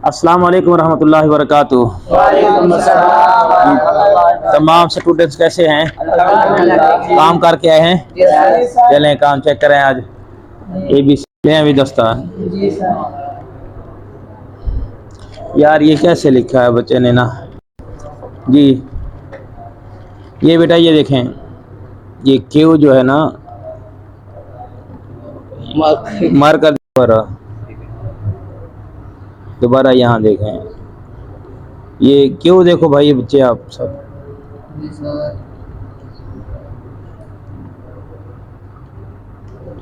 अस्सलाम वालेकुम रहमतुल्लाहि व बरकातुहू। तमाम स्टूडेंट्स कैसे हैं? काम करके आए हैं? चलें काम चेक करें। आज ये भी अभी दस्ता यार, ये कैसे लिखा है बच्चे ने ना जी। ये बेटा ये देखें, ये क्यू जो है ना मार कर दोबारा यहाँ देखें, ये क्यों देखो भाई ये बच्चे आप सब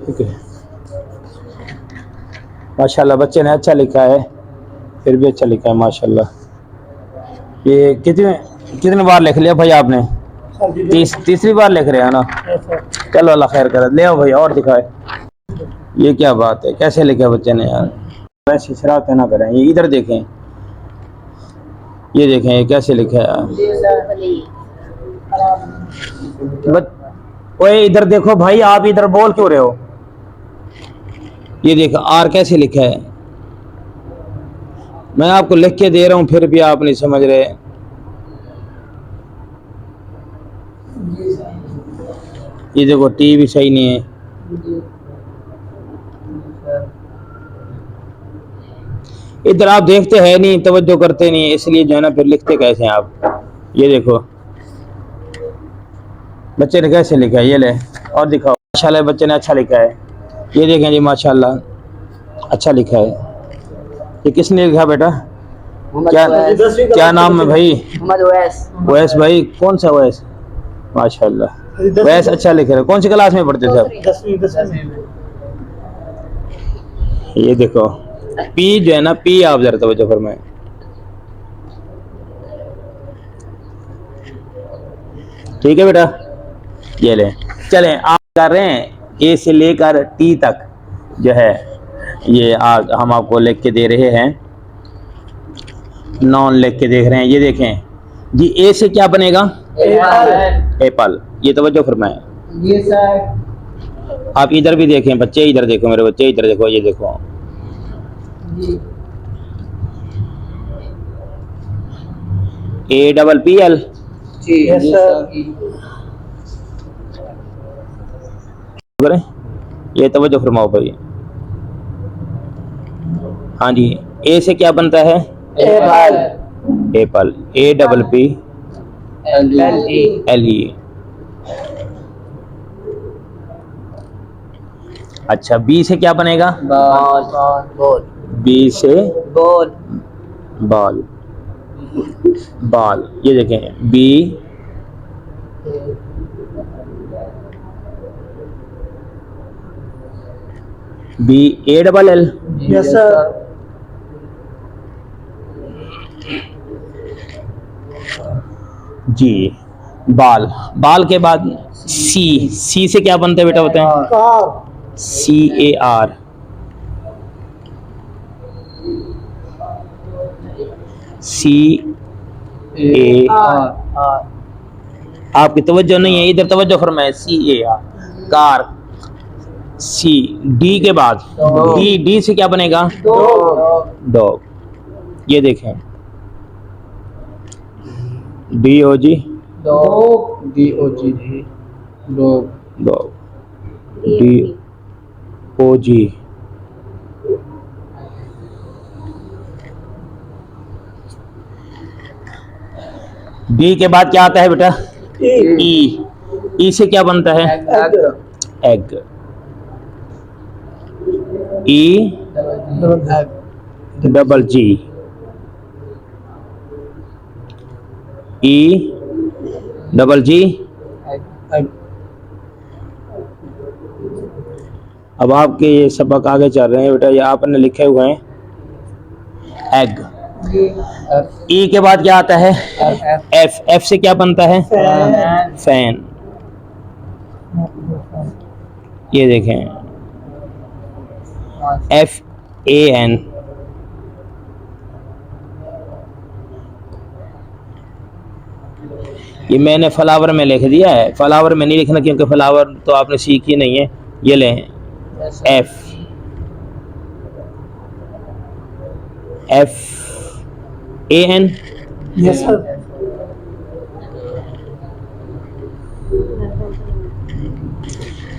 ठीक है। माशाल्लाह बच्चे ने अच्छा लिखा है, फिर भी अच्छा लिखा है माशाल्लाह। ये कितने बार लिख लिया भाई आपने? तीसरी बार लिख रहे हैं ना। चलो अल्लाह खैर करे, ले आओ भाई और दिखाए। ये क्या बात है, कैसे लिखा बच्चे ने यार? वैसे शरारतें ना करें। ये इधर देखें, ये देखें ये कैसे लिखा है यार। ओए इधर देखो भाई, आप इधर बोल क्यों रहे हो? ये देखो आर कैसे लिखा है, मैं आपको लिख के दे रहा हूं फिर भी आप नहीं समझ रहे। ये देखो टी भी सही नहीं है। इधर आप देखते हैं नहीं, तवज्जो करते नहीं, इसलिए जो है ना फिर लिखते कैसे हैं आप? ये देखो बच्चे ने कैसे लिखा है, ये ले और दिखाओ। माशाल्लाह बच्चे ने अच्छा लिखा है। ये देखें जी माशाल्लाह अच्छा लिखा है। ये किसने लिखा बेटा? क्या नाम है भाई? ओवैस भाई। कौन सा ओवैस? माशाल्लाह ओवैस अच्छा लिख रहा है। कौन सी क्लास में पढ़ते थे आप? 10वीं में। ये देखो पी जो है ना, पी आप जरा तवज्जो फरमाएं। ठीक है बेटा, ये ले चलें आप कर रहे हैं ए से लेकर टी तक जो है ये आज हम आपको लिख के दे रहे हैं, नॉन लिख के देख रहे हैं। ये देखें जी, ए से क्या बनेगा? एप्पल। ये तवज्जो फरमाएं। ये सर आप इधर भी देखें बच्चे, इधर देखो मेरे बच्चे, इधर देखो, ये देखो APPL। ये तवज्जो फरमाओ भाई। हाँ जी, ए से क्या बनता है? एप्पल। APPLE। अच्छा, बी से क्या बनेगा? बॉल। बी से बॉल। बॉल। ये देखें बी APPL। Yes sir. जी बाल। बाल के बाद सी से क्या बनते हैं बेटा बताएं? CAR। आपकी तवज्जो नहीं है, इधर तवज्जो फरमाए। CAR car. सी डी के बाद डी से क्या बनेगा? डॉग। ये देखें DOG डॉग। DOG। डी के बाद क्या आता है बेटा? ई से क्या बनता है? एग। EGG। अब आपके ये सबक आगे चल रहे हैं बेटा, ये आपने लिखे हुए हैं एग। ई के बाद क्या आता है? एफ से क्या बनता है? फैन। ये देखें FAN। ये मैंने फ्लावर में लिख दिया है, फ्लावर में नहीं लिखना क्योंकि फ्लावर तो आपने सीखी नहीं है। ये लें F AN, yes sir.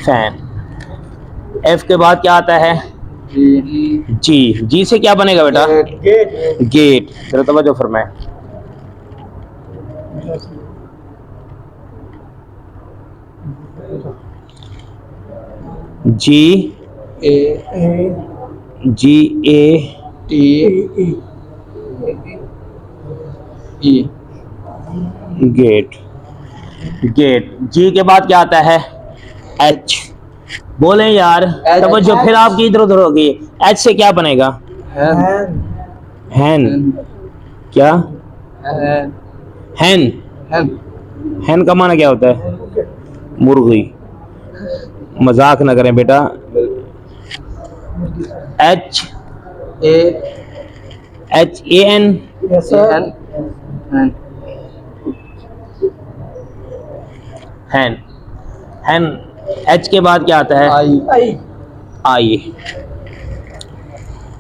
Fan. F के बाद क्या आता है? जी से क्या बनेगा बेटा? गेट। गेट। जरा तवज्जो फरमाए। G A G A T E gate. Gate. G के बाद क्या आता है? H। बोले यार, H। तवज्जो फिर आपकी इधर उधर होगी। H से क्या बनेगा? हैन हैन। क्या? हैन हैन। हैन हैन का माना क्या होता है? मुर्गी। मजाक ना करें बेटा। H A HAN। Yes sir. हैन हैन। हैन। H के बाद क्या आता है? आई आई।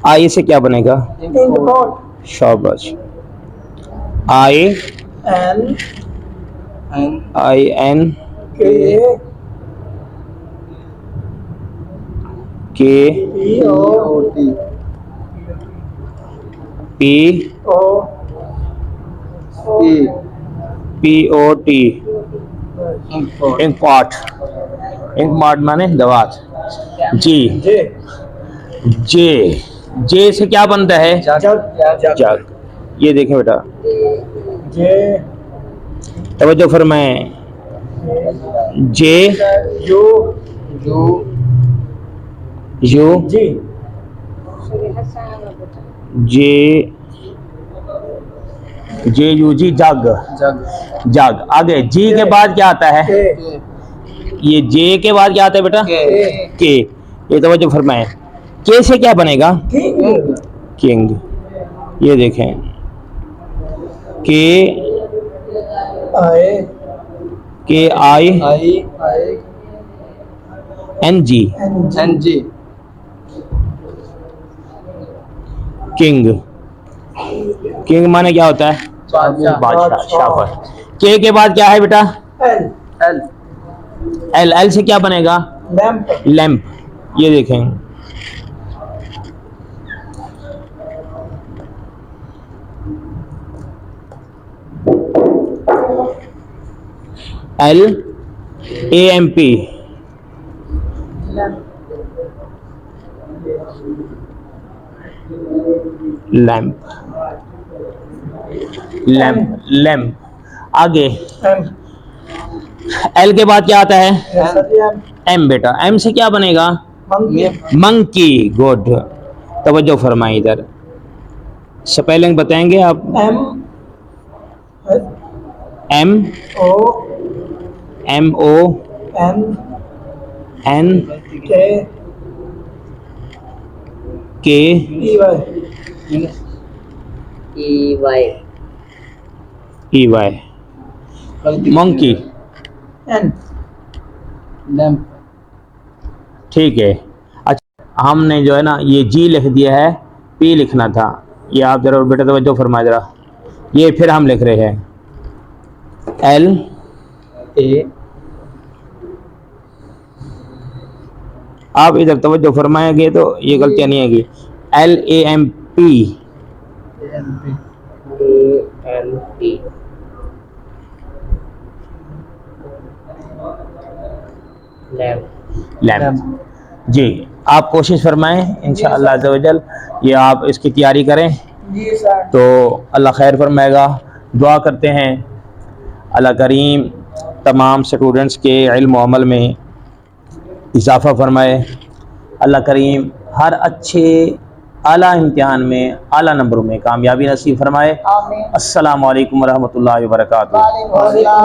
आई से क्या बनेगा? इंपोर्ट। शाबाश। आई एन IN के K ई ओ टी P ओ ई POT। इंपोर्ट। इंकॉट। इंकॉट माने दवात। जी। जे जे से क्या बनता है? जग जग। ये देखें बेटा, जे तवज्जो फरमाए। J U U U G J U G jug. Jug jug. आगे जी के बाद क्या आता है? के ये जे के बाद क्या आता है बेटा? के। ये तवज्जो फरमाए। के से क्या बनेगा? King king. ये देखें, के आए I I NG। N G king. King माने क्या होता है? बादशाह। शाबाश। के बाद क्या है बेटा? एल एल एल से क्या बनेगा? Lamp lamp. ये देखें, LAMP। लैंप। लैंप। लैंप। आगे एम L के बाद क्या आता है? एम M बेटा। M से क्या बनेगा? मंकी। गुड। तवज्जो फरमाई इधर। स्पेलिंग बताएंगे आप? M MONN O N K K EY। Monkey. An lamp ठीक है। अच्छा, हमने जो है ना ये जी लिख दिया है, P लिखना था। ये आप जरा बेटा तवज्जो फरमाए जरा। ये फिर हम लिख रहे हैं L ए आप इधर तवज्जो फरमाएंगे तो ये गलतियां नहीं आएगी। LAMP। लैम्प। जी, आप कोशिश फरमाएं इंशाअल्लाह अज़्ज़ा वजल। ये आप इसकी तैयारी करें जी सर। तो अल्लाह खैर फरमाएगा। दुआ करते हैं अल्लाह करीम तमाम स्टूडेंट्स के इल्म व अमल में इजाफ़ा फरमाए। अल्लाह करीम हर अच्छे आला इम्तिहान में आला नंबरों में कामयाबी नसीब फरमाए। अस्सलामु अलैकुम व रहमतुल्लाहि व बरकातुहू।